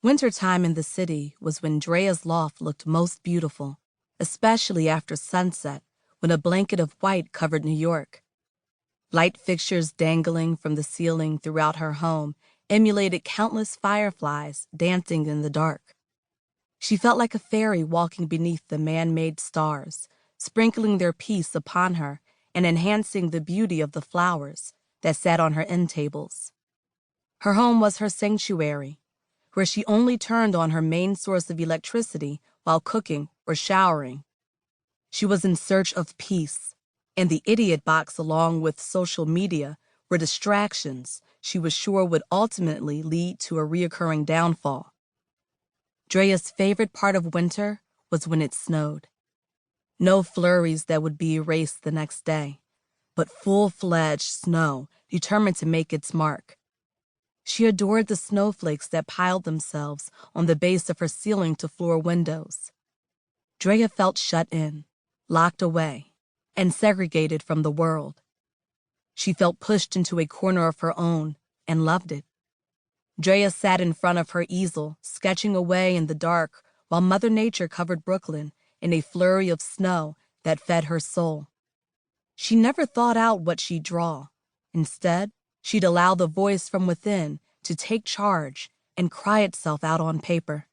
Wintertime in the city was when Draya's loft looked most beautiful, especially after sunset when a blanket of white covered New York. Light fixtures dangling from the ceiling throughout her home emulated countless fireflies dancing in the dark. She felt like a fairy walking beneath the man-made stars, sprinkling their peace upon her and enhancing the beauty of the flowers that sat on her end tables. Her home was her sanctuary, where she only turned on her main source of electricity while cooking or showering. She was in search of peace, and the idiot box along with social media were distractions she was sure would ultimately lead to a reoccurring downfall. Draya's favorite part of winter was when it snowed. No flurries that would be erased the next day, but full-fledged snow determined to make its mark. She adored the snowflakes that piled themselves on the base of her ceiling-to-floor windows. Draya felt shut in, locked away, and segregated from the world. She felt pushed into a corner of her own and loved it. Draya sat in front of her easel, sketching away in the dark while Mother Nature covered Brooklyn in a flurry of snow that fed her soul. She never thought out what she'd draw. Instead, she'd allow the voice from within to take charge and cry itself out on paper.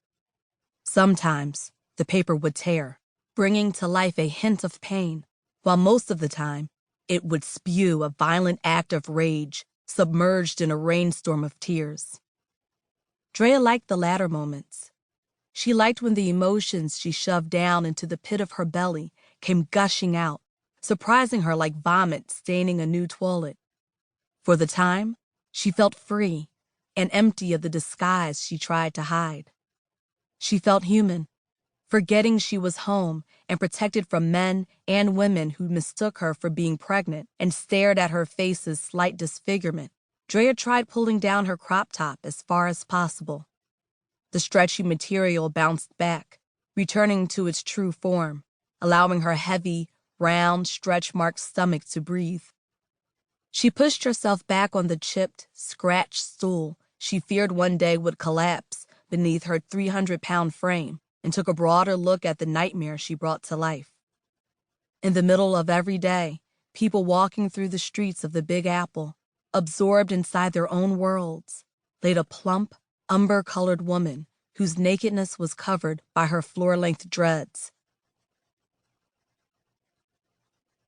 Sometimes, the paper would tear, bringing to life a hint of pain, while most of the time, it would spew a violent act of rage, submerged in a rainstorm of tears. Draya liked the latter moments. She liked when the emotions she shoved down into the pit of her belly came gushing out, surprising her like vomit staining a new toilet. For the time, she felt free and empty of the disguise she tried to hide. She felt human, forgetting she was home and protected from men and women who mistook her for being pregnant and stared at her face's slight disfigurement. Draya tried pulling down her crop top as far as possible. The stretchy material bounced back, returning to its true form, allowing her heavy, round, stretch-marked stomach to breathe. She pushed herself back on the chipped, scratched stool she feared one day would collapse beneath her 300-pound frame and took a broader look at the nightmare she brought to life. In the middle of every day, people walking through the streets of the Big Apple, absorbed inside their own worlds, laid a plump, umber-colored woman whose nakedness was covered by her floor-length dreads,